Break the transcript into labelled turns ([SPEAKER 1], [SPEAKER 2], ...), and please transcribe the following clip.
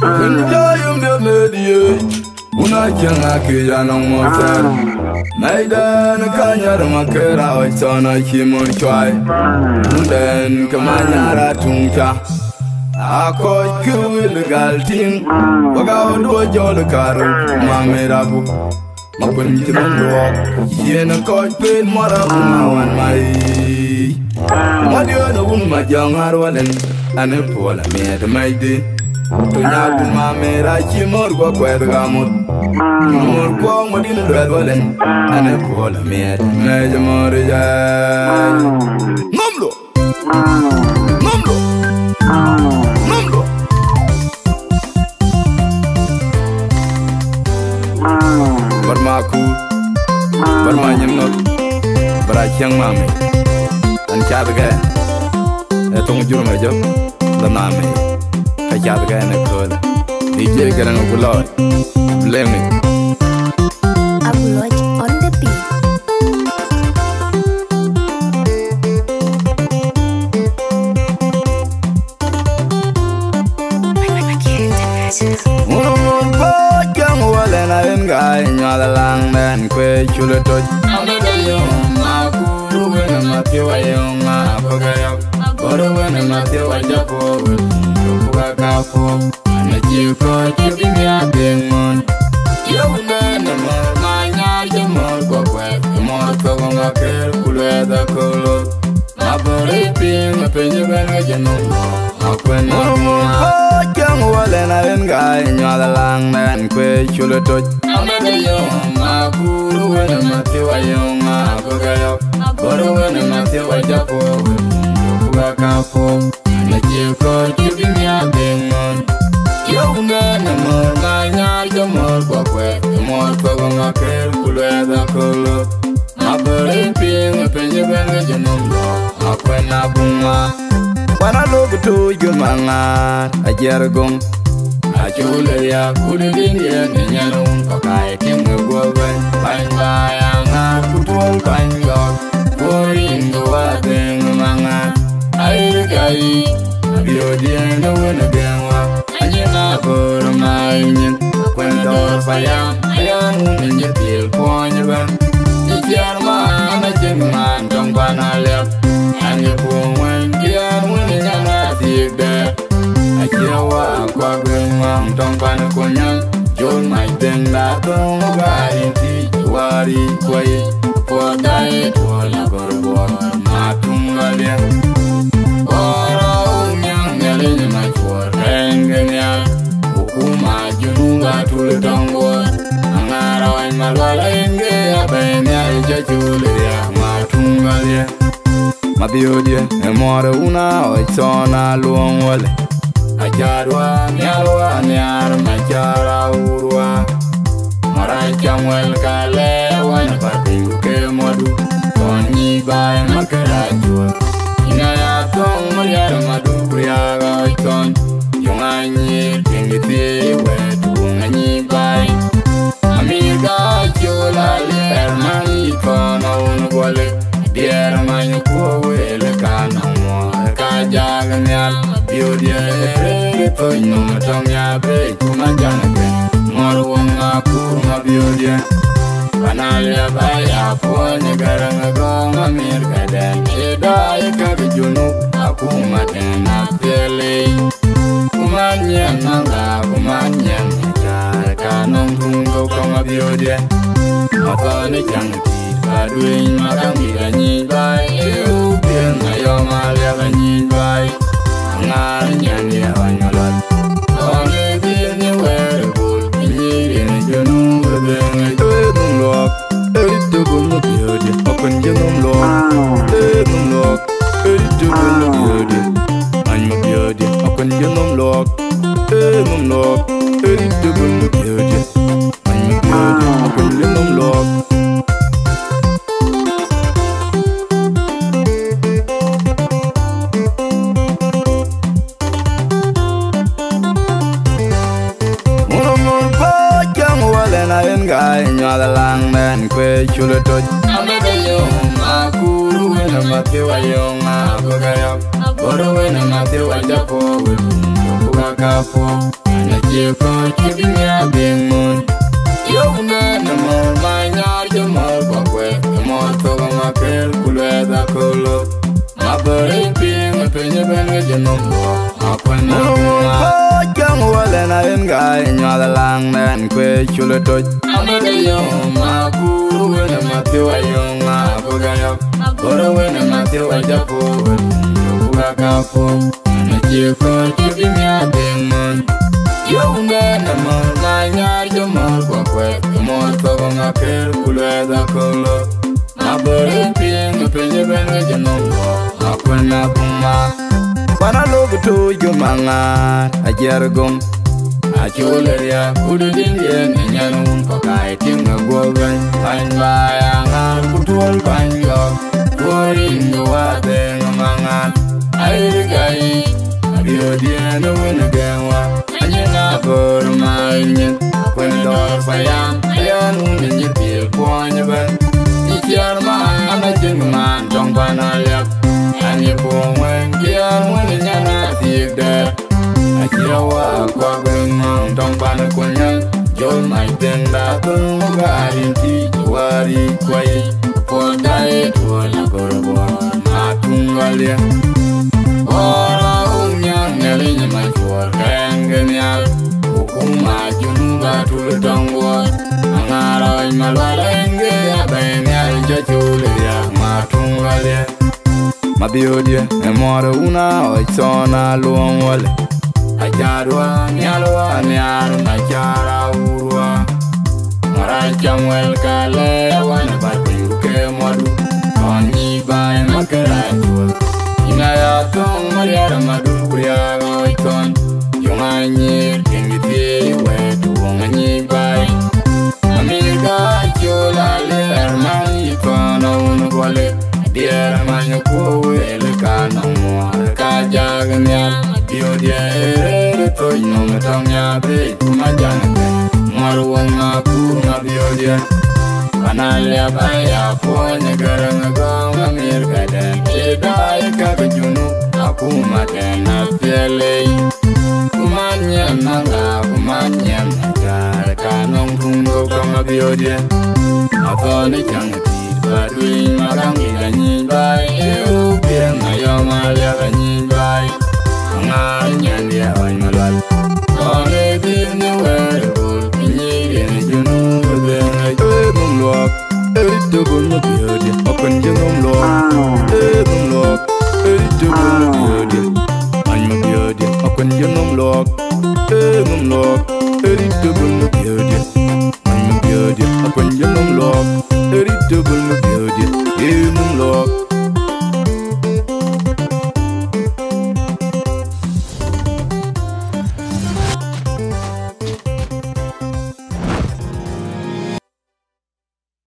[SPEAKER 1] Enjoying the media. Una janga ke janong motar. Maidan kanyar makera wachana kimon chwai. Unden kamanyara tungcha. Ako kuil galting. Wagaw do jol karu mamerabu. Mapun timondok. Yena koy pen mara umawan mai. Madio no majangar walen. Ane pola me de maide. Tunya kuma mera chimor kwa kwergamut. Mor kwa modin redwalen. Ane pola me de morja. Nomlo. Nomlo. Nomlo. Barmaku. Barmanyamnot. Barachang mame. An chadga. Etong jurma jok. Damame. Kajab gaya na kola DJ garang Abuloy Blame me
[SPEAKER 2] Abuloy on the beat
[SPEAKER 1] Mulumul pojang wala na yun gaya nyala lang dan kwe chula toj Amada yung aku ruwe na matiwa yung ako gayok Boruwe na matiwa japo Kapo, na jiko tibi mia bengon. Yo na mor manya jamor ko kwet, mor ko ngaker kuleda kolo. Mabore ping penye benga janom. Akwen mor jang wala na enga nyala lang men kwe chulo toj. Amada yo makuru wena matiwa yo ngako gayo. Boru wena matiwa japo. Kapo, na jiko tibi mia bengon. Yo na mor manya jamor ko kwet, mor ko ngaker kuleda kolo. Mabore ping penye benga janom. Akwen abunga. Wana logo to yumanga ajargong achule ya kulini ya nyarung pakai kimwe goben bayanga kutul kango koringo wadeng manga ai biodien no wena benwa anyena bor mayin kwendo fayam ayang ninje pil ponyeban ijarma na jengman dong banalep anye pongwen Ajawa kwa gengwang tong panakunyang Jol mai teng la tong gain ti wari kwai Podai tuala borbor matung galia Ora unyang nyalin mai tuar rengenya Hukuma jununga tule tongwar Angarawan malwala enge abenya ija chule ya matung galia Mabiodia emore una oitsona luong wale Ajarwa nyar machara urwa Marachamwel kale wana patingu ke modu Tonyi bay makara jua Inaya tong mariar madu priyaga oiton Yunganyi tingiti wetu nganyi bay Amiga chula lier mani kono unugwale Dier manyu kuwele kanamo Kajaga nyal Biodia toy no matong ya be kumajana be Moruang aku mabiodia Panalia baya punya garang agong amir kaden Edai kabijunu aku matena pele Kumanya nanga kumanya Jar kanong tunggu kamabiodia Makane jangan Aduin makang bilanyi bay Eupin ayong alia banyi bay Angaran ya wanyolot Onge birni werebul Injirin junung bebengai Tenung lok Eritu gulno biode Open jenung lok Tenung lok Eritu gulno biode Anma biode Open jenung lok Tenung lok Eritu gulno biode Anma biode Open jenung lok Nyala lang men kwe chula toj Amada yung akuru wena matiwa yung ako gayok Boro wena matiwa japo Wena kapo chia có chiếc nhà biển môn yêu nên là mơ mai nhar cho mơ quả quê mơ tô mà kêu culé da colo mà bơi biển mà tôi nhớ bên cái chân nông mà quên nó chẳng qua lên em gái nhỏ là làng nên quê chule tôi ame đây yo mà cú quên mà tiêu ai yo mà cô gái yo cô quên mà tiêu ai cho cô cô gái cô mà chia có chiếc nhà biển môn yêu nên là mơ mai nhar cho mơ quả quê mơ tô mà kêu culé da colo mà bơi biển mà tôi nhớ bên cái chân nông mà quên nó mà Pana logo to you manga a jargon a chuleria kudu dindien nyanun pakai tinga gogan pan bayanga kutul panyo koring wate manga ai gai abiodia no wenagawa anyana por mainyen kwendo fayam yan unyin pil ponya ban ikiar ma amajin man tong banalyak Ani pungwen kian wen nyana tiada Akirawa kwa bengong tong pan kunyang Jol mai tenda tung garin ti wari kwai Podai tuala korbor matung galia Ora umnyang ngelinya mai chuar kengenyal Hukum majun batul dongwar Angarai malwalenge abenyal jachulia matung galia Mabiodia, emora una oitsona luong wale Ajarwa, nyalwa, nyaru, najara urwa Marachamwel kale, wana batu ke modu Konyi bay makarajwa Inayatong mariara madu kuya oiton Yunganyir, kengiti, wetu, wonganyi bay Amiga, chola, le, ermani, kono, unugwale Dia manyo kowe lekana mo kajagnya bio dia to no metongnya be kumajana maruang aku ngabio dia kanalia baya ponya garang gong amir kada kedai ka bejunu aku matena pele kumanya manga kumanya magar kanong tungo ngabio dia apa ni jangan Badui marang ila nyibai Eu biang ayo malia ka nyibai Ngal nyandia oy malwal Kone bin ni werbul Pinyi gini junu Bebeng ay mung luak Erito gulnya biodi Open jengum luak mung luak Erito gulnya biodi Anyo biodi Open jengum luak mung luak Erito gulnya biodi